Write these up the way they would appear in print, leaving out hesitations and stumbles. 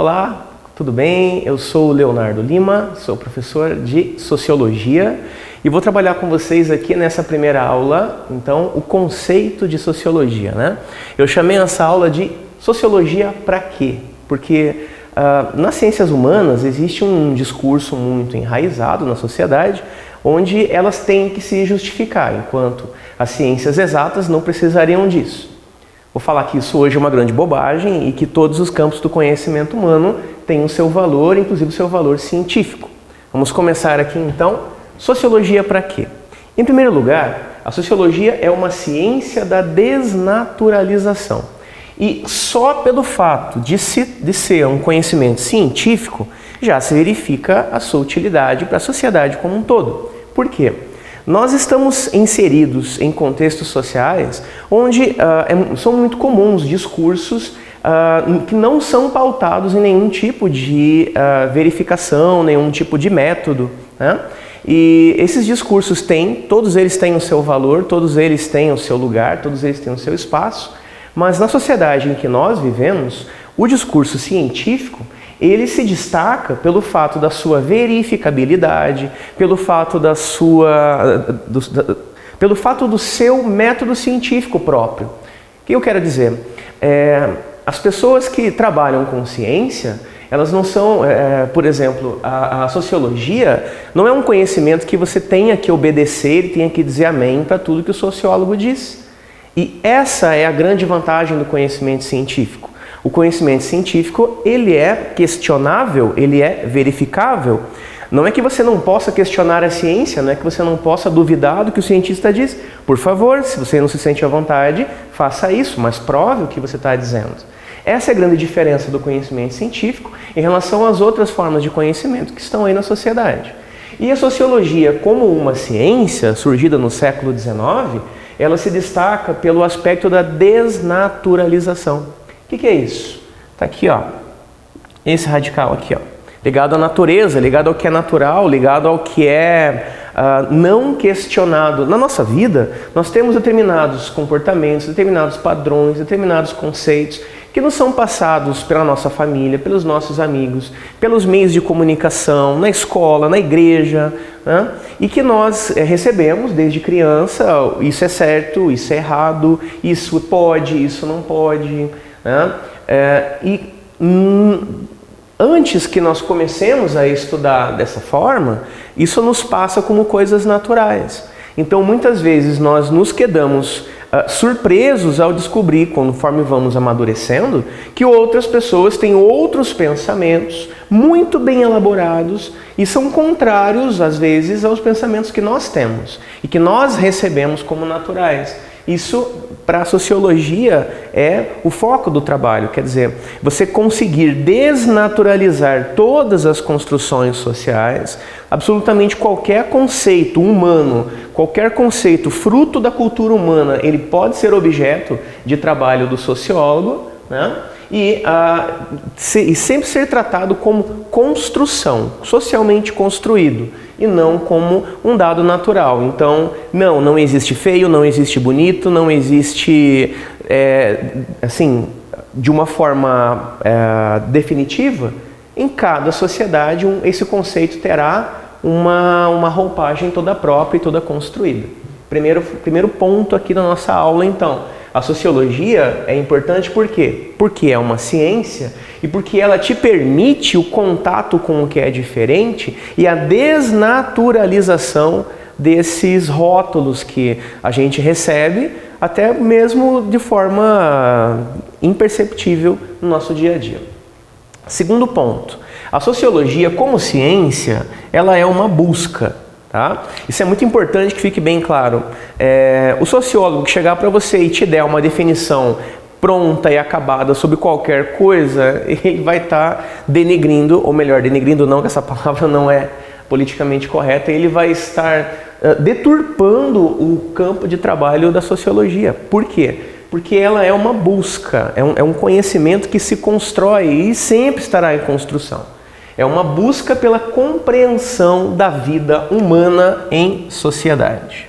Olá, tudo bem? Eu sou o Leonardo Lima, sou professor de Sociologia e vou trabalhar com vocês aqui nessa primeira aula, então, o conceito de Sociologia, né? Eu chamei essa aula de Sociologia para quê? Porque nas ciências humanas existe um discurso muito enraizado na sociedade, onde elas têm que se justificar, enquanto as ciências exatas não precisariam disso. Vou falar que isso hoje é uma grande bobagem e que todos os campos do conhecimento humano têm o seu valor, inclusive o seu valor científico. Vamos começar aqui então. Sociologia para quê? Em primeiro lugar, a sociologia é uma ciência da desnaturalização. E só pelo fato de ser um conhecimento científico, já se verifica a sua utilidade para a sociedade como um todo. Por quê? Nós estamos inseridos em contextos sociais onde são muito comuns discursos que não são pautados em nenhum tipo de verificação, nenhum tipo de método, né? E esses discursos todos eles têm o seu valor, todos eles têm o seu lugar, todos eles têm o seu espaço, mas na sociedade em que nós vivemos, o discurso científico ele se destaca pelo fato da sua verificabilidade, pelo fato do seu método científico próprio. O que eu quero dizer? As pessoas que trabalham com ciência, elas não são, por exemplo, a sociologia não é um conhecimento que você tenha que obedecer e tenha que dizer amém para tudo que o sociólogo diz. E essa é a grande vantagem do conhecimento científico. O conhecimento científico, ele é questionável, ele é verificável. Não é que você não possa questionar a ciência, não é que você não possa duvidar do que o cientista diz. Por favor, se você não se sente à vontade, faça isso, mas prove o que você está dizendo. Essa é a grande diferença do conhecimento científico em relação às outras formas de conhecimento que estão aí na sociedade. E a sociologia, como uma ciência surgida no século XIX, ela se destaca pelo aspecto da desnaturalização. O que é isso? Está aqui, ó, esse radical aqui, ó, ligado à natureza, ligado ao que é natural, ligado ao que é não questionado. Na nossa vida, nós temos determinados comportamentos, determinados padrões, determinados conceitos que nos são passados pela nossa família, pelos nossos amigos, pelos meios de comunicação, na escola, na igreja, né? E que nós recebemos desde criança, isso é certo, isso é errado, isso pode, isso não pode, né? Antes que nós comecemos a estudar dessa forma, isso nos passa como coisas naturais. Então, muitas vezes nós nos quedamos surpresos ao descobrir, conforme vamos amadurecendo, que outras pessoas têm outros pensamentos muito bem elaborados e são contrários, às vezes, aos pensamentos que nós temos e que nós recebemos como naturais. Isso, para a sociologia, é o foco do trabalho, quer dizer, você conseguir desnaturalizar todas as construções sociais, absolutamente qualquer conceito humano, qualquer conceito fruto da cultura humana, ele pode ser objeto de trabalho do sociólogo, né? E sempre ser tratado como construção, socialmente construído, e não como um dado natural. Então, não existe feio, não existe bonito, não existe, assim, de uma forma definitiva. Em cada sociedade, esse conceito terá uma roupagem toda própria e toda construída. Primeiro ponto aqui da nossa aula, então. A sociologia é importante por quê? Porque é uma ciência e porque ela te permite o contato com o que é diferente e a desnaturalização desses rótulos que a gente recebe, até mesmo de forma imperceptível no nosso dia a dia. Segundo ponto, a sociologia como ciência, ela é uma busca. Tá? Isso é muito importante que fique bem claro. O sociólogo que chegar para você e te der uma definição pronta e acabada sobre qualquer coisa, ele vai estar denegrindo, ou melhor, denegrindo não, que essa palavra não é politicamente correta, ele vai estar deturpando o campo de trabalho da sociologia. Por quê? Porque ela é uma busca, é um conhecimento que se constrói e sempre estará em construção. É uma busca pela compreensão da vida humana em sociedade.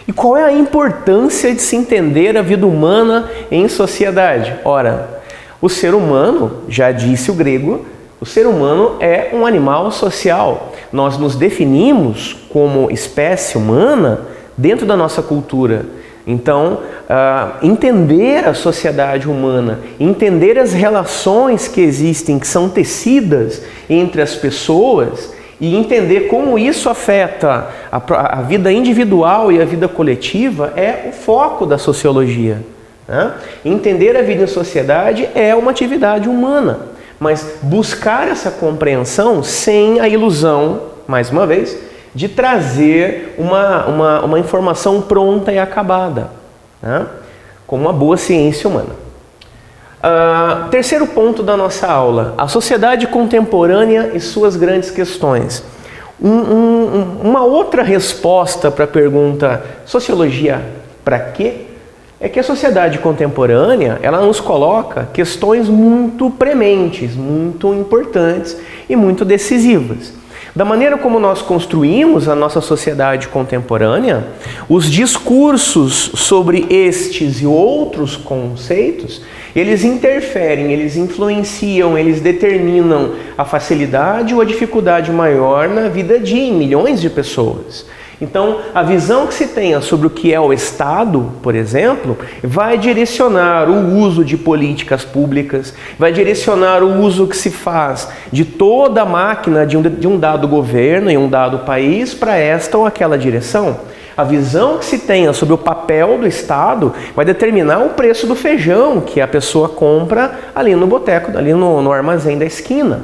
E qual é a importância de se entender a vida humana em sociedade? Ora, o ser humano, já disse o grego, O ser humano é um animal social. Nós nos definimos como espécie humana dentro da nossa cultura. Então, entender a sociedade humana, entender as relações que existem, que são tecidas entre as pessoas, e entender como isso afeta a vida individual e a vida coletiva é o foco da sociologia, né? Entender a vida em sociedade é uma atividade humana, mas buscar essa compreensão sem a ilusão, mais uma vez, de trazer uma informação pronta e acabada, né? Como uma boa ciência humana. Terceiro ponto da nossa aula, a sociedade contemporânea e suas grandes questões. Uma outra resposta para a pergunta, sociologia para quê? É que a sociedade contemporânea, ela nos coloca questões muito prementes, muito importantes e muito decisivas. Da maneira como nós construímos a nossa sociedade contemporânea, os discursos sobre estes e outros conceitos, eles interferem, eles influenciam, eles determinam a facilidade ou a dificuldade maior na vida de milhões de pessoas. Então, a visão que se tenha sobre o que é o Estado, por exemplo, vai direcionar o uso de políticas públicas, vai direcionar o uso que se faz de toda a máquina de um dado governo e um dado país para esta ou aquela direção. A visão que se tenha sobre o papel do Estado vai determinar o preço do feijão que a pessoa compra ali no boteco, ali no armazém da esquina.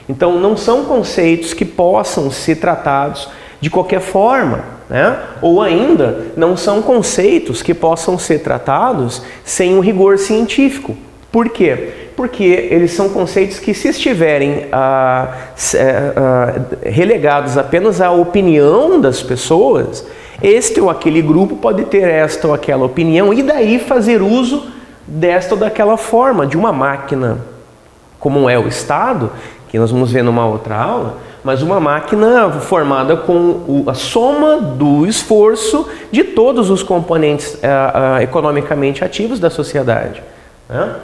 Então, não são conceitos que possam ser tratados de qualquer forma, né? Ou ainda, não são conceitos que possam ser tratados sem um rigor científico. Por quê? Porque eles são conceitos que, se estiverem relegados apenas à opinião das pessoas, este ou aquele grupo pode ter esta ou aquela opinião e daí fazer uso desta ou daquela forma, de uma máquina, como é o Estado, que nós vamos ver numa outra aula, mas uma máquina formada com a soma do esforço de todos os componentes economicamente ativos da sociedade, né?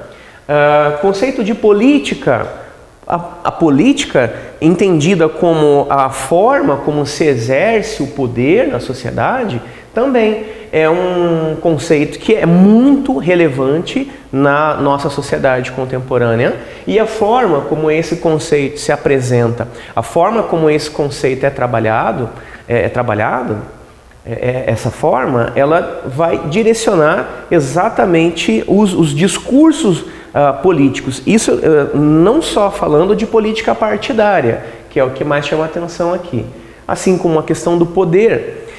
Conceito de política. A política, entendida como a forma como se exerce o poder na sociedade, também é um conceito que é muito relevante na nossa sociedade contemporânea, e a forma como esse conceito se apresenta, a forma como esse conceito é trabalhado, essa forma, ela vai direcionar exatamente os discursos políticos. Isso não só falando de política partidária, que é o que mais chama a atenção aqui, assim como a questão do poder.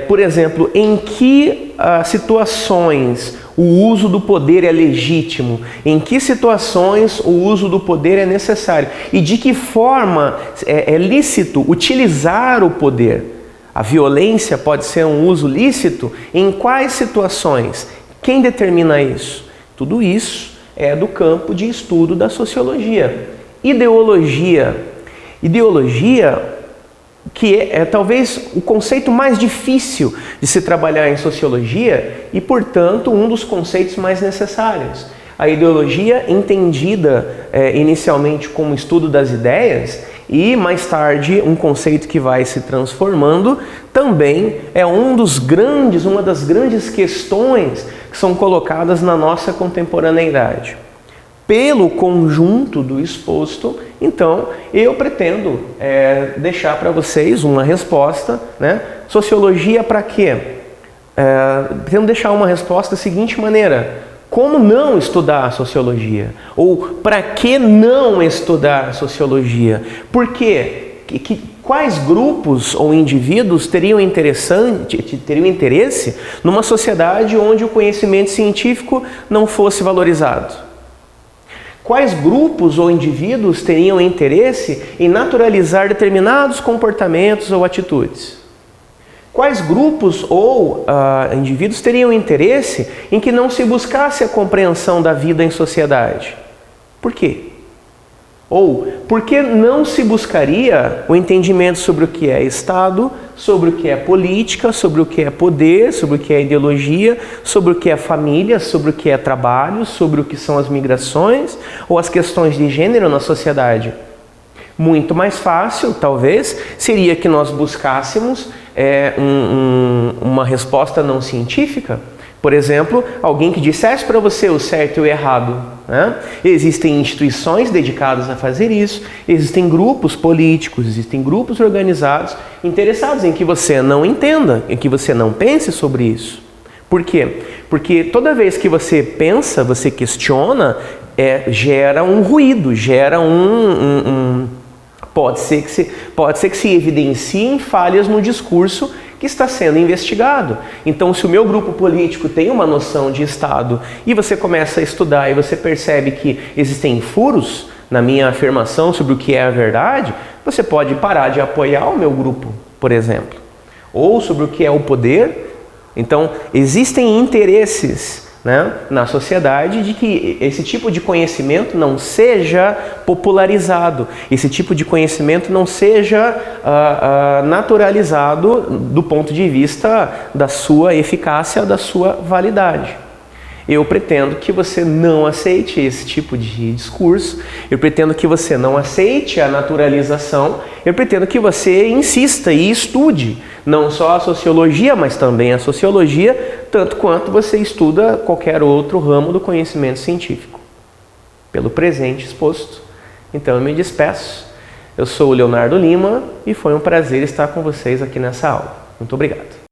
Por exemplo, em que situações o uso do poder é legítimo? Em que situações o uso do poder é necessário? E de que forma é lícito utilizar o poder? A violência pode ser um uso lícito? Em quais situações? Quem determina isso? Tudo isso é do campo de estudo da sociologia. Ideologia, que é talvez o conceito mais difícil de se trabalhar em sociologia e, portanto, um dos conceitos mais necessários. A ideologia, entendida inicialmente como estudo das ideias e, mais tarde, um conceito que vai se transformando, também é uma das grandes questões que são colocadas na nossa contemporaneidade. Pelo conjunto do exposto, então, eu pretendo deixar para vocês uma resposta, né? Sociologia para quê? Pretendo deixar uma resposta da seguinte maneira: como não estudar a sociologia? Ou para que não estudar a sociologia? Por quê? Quais grupos ou indivíduos teriam interesse numa sociedade onde o conhecimento científico não fosse valorizado? Quais grupos ou indivíduos teriam interesse em naturalizar determinados comportamentos ou atitudes? Quais grupos ou indivíduos teriam interesse em que não se buscasse a compreensão da vida em sociedade? Por quê? Ou por que não se buscaria o entendimento sobre o que é Estado, sobre o que é política, sobre o que é poder, sobre o que é ideologia, sobre o que é família, sobre o que é trabalho, sobre o que são as migrações ou as questões de gênero na sociedade? Muito mais fácil, talvez, seria que nós buscássemos uma resposta não científica. Por exemplo, alguém que dissesse para você o certo e o errado, né? Existem instituições dedicadas a fazer isso, existem grupos políticos, existem grupos organizados interessados em que você não entenda, em que você não pense sobre isso. Por quê? Porque toda vez que você pensa, você questiona, gera um ruído, gera pode ser que se evidenciem falhas no discurso que está sendo investigado. Então, se o meu grupo político tem uma noção de Estado e você começa a estudar e você percebe que existem furos na minha afirmação sobre o que é a verdade, você pode parar de apoiar o meu grupo, por exemplo. Ou sobre o que é o poder. Então, existem interesses, né, na sociedade de que esse tipo de conhecimento não seja popularizado, esse tipo de conhecimento não seja naturalizado do ponto de vista da sua eficácia, da sua validade. Eu pretendo que você não aceite esse tipo de discurso, eu pretendo que você não aceite a naturalização, eu pretendo que você insista e estude não só a sociologia, mas também a sociologia, tanto quanto você estuda qualquer outro ramo do conhecimento científico. Pelo presente exposto, então eu me despeço. Eu sou o Leonardo Lima e foi um prazer estar com vocês aqui nessa aula. Muito obrigado.